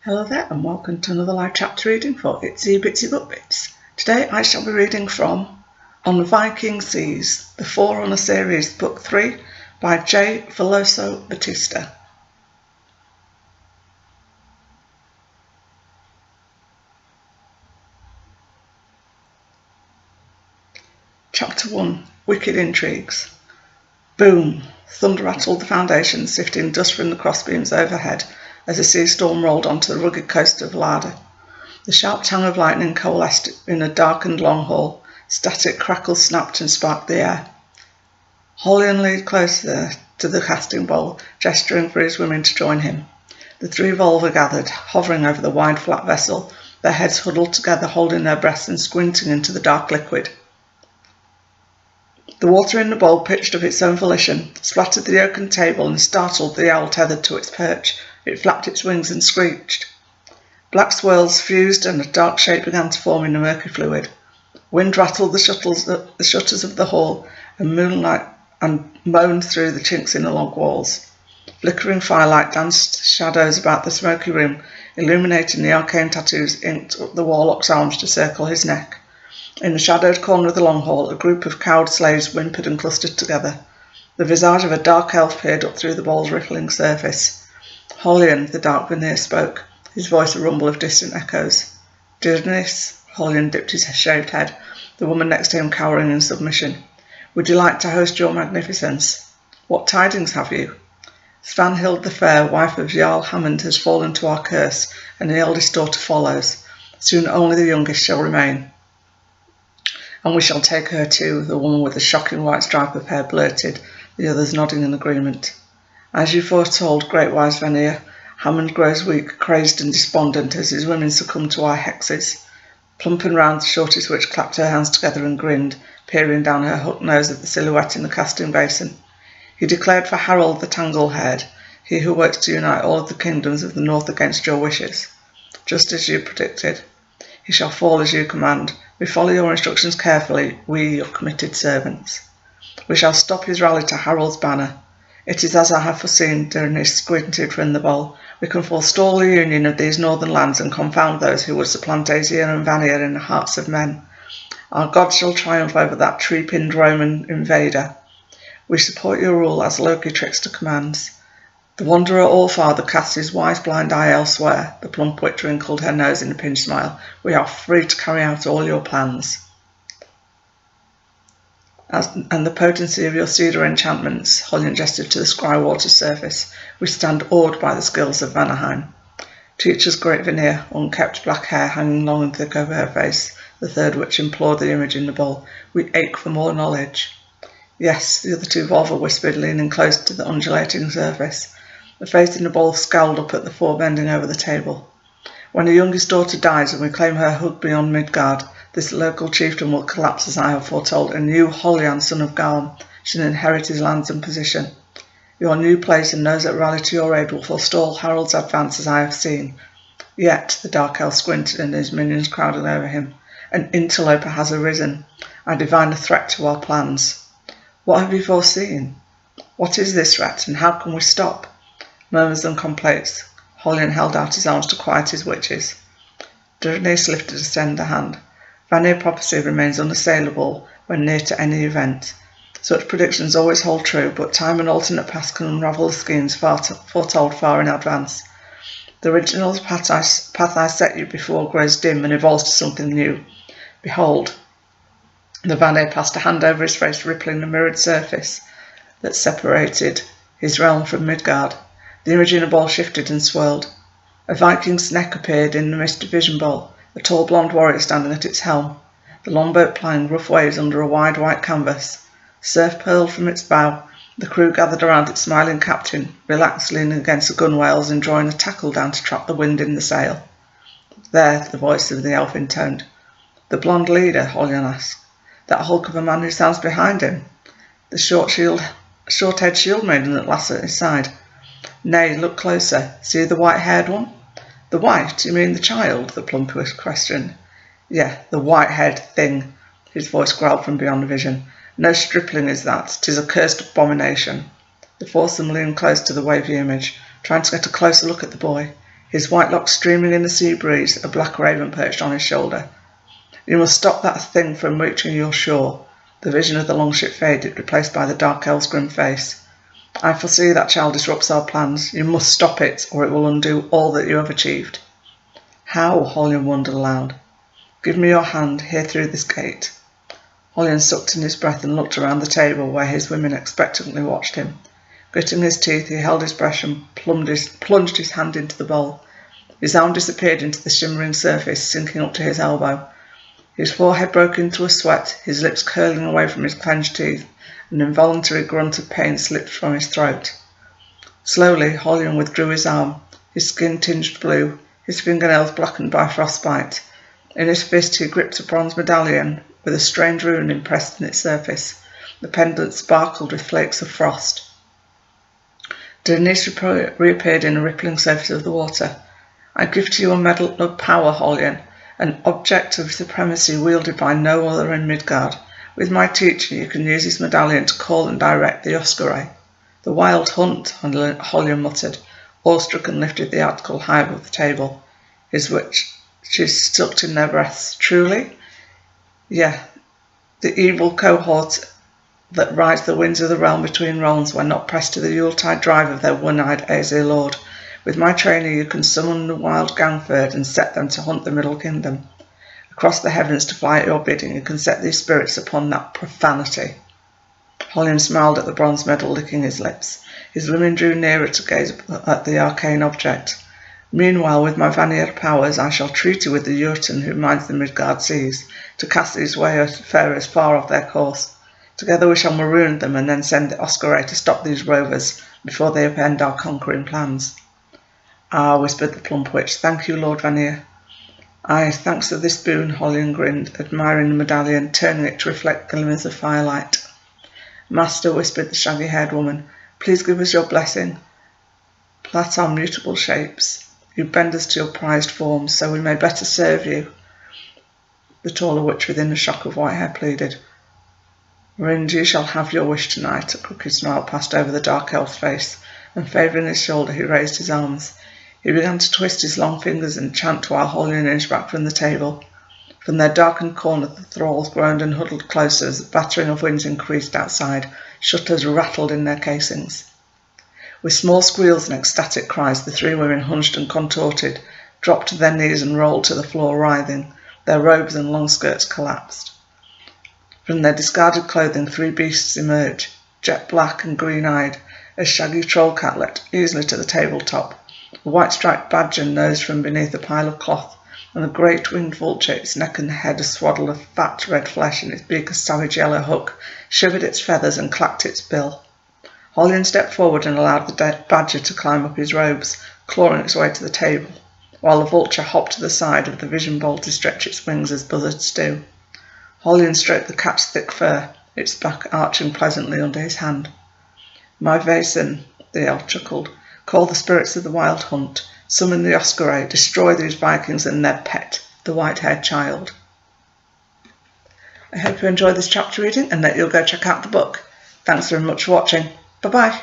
Hello there and welcome to another live chapter reading for Itsy Bitsy Book Bits. Today I shall be reading from On the Viking Seas, the Forerunner series, Book 3 by J. Veloso Batista. Chapter 1, Wicked Intrigues. Boom! Thunder rattled the foundations, sifting dust from the crossbeams overhead as a sea storm rolled onto the rugged coast of Lada. The sharp tang of lightning coalesced in a darkened long hall. Static crackles snapped and sparked the air. Holion leaned closer to the casting bowl, gesturing for his women to join him. The three Volva gathered, hovering over the wide flat vessel, their heads huddled together, holding their breaths and squinting into the dark liquid. The water in the bowl pitched of its own volition, splattered the oaken table and startled the owl tethered to its perch. It flapped its wings and screeched. Black swirls fused and a dark shape began to form in the murky fluid. Wind rattled the shutters of the hall, and moonlight moaned through the chinks in the log walls. Flickering firelight danced shadows about the smoky room, illuminating the arcane tattoos inked up the warlock's arms to circle his neck. In the shadowed corner of the long hall, a group of cowed slaves whimpered and clustered together. The visage of a dark elf peered up through the bowl's rippling surface. Holion, the dark Vanir, spoke, his voice a rumble of distant echoes. Danish, Holion dipped his shaved head, the woman next to him cowering in submission. Would you like to host your magnificence? What tidings have you? Svanhild the Fair, wife of Jarl Hammond, has fallen to our curse, and the eldest daughter follows. Soon only the youngest shall remain. And we shall take her too, the woman with the shocking white stripe of hair blurted, the others nodding in agreement. As you foretold, great wise Vanir, Hammond grows weak, crazed and despondent as his women succumb to our hexes. Plump and round, the shortest witch clapped her hands together and grinned, peering down her hooked nose at the silhouette in the casting basin. He declared for Harold the tangle-haired, he who works to unite all of the kingdoms of the north against your wishes. Just as you predicted. He shall fall as you command. We follow your instructions carefully, we your committed servants. We shall stop his rally to Harold's banner. It is as I have foreseen, Danish squinted from the bowl. We can forestall the union of these northern lands and confound those who would supplant Asia and Vanir in the hearts of men. Our God shall triumph over that tree-pinned Roman invader. We support your rule as Loki trickster commands. The wanderer Allfather casts his wise blind eye elsewhere. The plump witch wrinkled her nose in a pinched smile. We are free to carry out all your plans. And the potency of your cedar enchantments, Holion gestured to the scry water's surface. We stand awed by the skills of Vanaheim. Teach us, great Vanir, unkept black hair hanging long and thick over her face, the third witch implored the image in the bowl. We ache for more knowledge. Yes, the other two Volva whispered, leaning close to the undulating surface. The face in the bowl scowled up at the four bending over the table. When the youngest daughter dies and we claim her hug beyond Midgard, this local chieftain will collapse as I have foretold, and you, Holion, son of Karl, shall inherit his lands and position. Your new place and those that rally to your aid will forestall Harold's advance as I have seen. Yet, the dark elf squinted and his minions crowded over him. An interloper has arisen. I divine a threat to our plans. What have you foreseen? What is this threat, and how can we stop? Murmurs and complaints. Holion held out his arms to quiet his witches. Danish lifted a slender hand. Vanir prophecy remains unassailable when near to any event. Such predictions always hold true, but time and alternate paths can unravel the schemes foretold far in advance. The original path I set you before grows dim and evolves to something new. Behold. The Vanir passed a hand over his face, rippling the mirrored surface that separated his realm from Midgard. The image in the bowl shifted and swirled. A Viking's neck appeared in the misty vision bowl, a tall blonde warrior standing at its helm, the longboat plying rough waves under a wide white canvas. Surf purled from its bow. The crew gathered around its smiling captain, relaxed, leaning against the gunwales and drawing a tackle down to trap the wind in the sail. There, the voice of the elf intoned. The blonde leader, Holion asked. That hulk of a man who stands behind him. The short-haired shield maiden that laughs at his side. Nay, look closer. See the white-haired one? The white? You mean the child? The plump questioned. Yeah, the white-haired thing. His voice growled from beyond vision. No stripling is that. 'Tis a cursed abomination. The foursome leaned close to the wavy image, trying to get a closer look at the boy. his white locks streaming in the sea breeze, a black raven perched on his shoulder. You must stop that thing from reaching your shore. The vision of the longship faded, replaced by the dark elf's grim face. I foresee that child disrupts our plans. You must stop it, or it will undo all that you have achieved. How? Holion wondered aloud. Give me your hand, here through this gate. Holion sucked in his breath and looked around the table where his women expectantly watched him. Gritting his teeth, he held his breath and plunged his hand into the bowl. His arm disappeared into the shimmering surface, sinking up to his elbow. His forehead broke into a sweat, his lips curling away from his clenched teeth. An involuntary grunt of pain slipped from his throat. Slowly, Holion withdrew his arm, his skin tinged blue, his fingernails blackened by frostbite. In his fist he gripped a bronze medallion with a strange rune impressed in its surface. The pendant sparkled with flakes of frost. Danish reappeared in a rippling surface of the water. I give to you a medal of power, Holion, an object of supremacy wielded by no other in Midgard. With my teaching, you can use this medallion to call and direct the Oscaray. The Wild Hunt, Holion muttered, awestruck, and lifted the article high above the table. His witches sucked in their breaths. Truly? Yeah. The evil cohort that rides the winds of the realm between realms when not pressed to the Yuletide drive of their one-eyed Aesir lord. With my training, you can summon the wild Gangford and set them to hunt the Middle Kingdom. Across the heavens to fly at your bidding, you can set these spirits upon that profanity. Holion smiled at the bronze medal, licking his lips. His women drew nearer to gaze at the arcane object. Meanwhile, with my Vanir powers, I shall treaty with the Jotun who mines the Midgard seas, to cast these wayfarers far off their course. Together we shall maroon them, and then send the Oscaray to stop these rovers before they upend our conquering plans. Ah, whispered the plump witch, thank you, Lord Vanir. Aye, thanks to this boon, Holion grinned, admiring the medallion, turning it to reflect glimmers of firelight. Master, whispered the shaggy-haired woman, please give us your blessing. Plat our mutable shapes. You bend us to your prized forms, so we may better serve you. The taller witch within the shock of white hair pleaded. Rind, you shall have your wish tonight. A crooked smile passed over the dark elf's face, and favouring his shoulder he raised his arms. He began to twist his long fingers and chant while Holion inched back from the table. From their darkened corner the thralls groaned and huddled closer as the battering of winds increased outside. Shutters rattled in their casings. With small squeals and ecstatic cries, the three women hunched and contorted, dropped to their knees and rolled to the floor writhing. Their robes and long skirts collapsed. From their discarded clothing 3 beasts emerged, jet black and green-eyed. A shaggy troll cat leapt easily to the tabletop. A white-striped badger nosed from beneath a pile of cloth, and a great-winged vulture, its neck and head a swaddle of fat red flesh and its beak a savage yellow hook, shivered its feathers and clacked its bill. Holion stepped forward and allowed the badger to climb up his robes, clawing its way to the table, while the vulture hopped to the side of the vision bowl to stretch its wings as buzzards do. Holion stroked the cat's thick fur, its back arching pleasantly under his hand. My Vason, the elf chuckled, call the spirits of the Wild Hunt, summon the Oscaray, destroy these Vikings and their pet, the white-haired child. I hope you enjoyed this chapter reading and that you'll go check out the book. Thanks very much for watching. Bye-bye.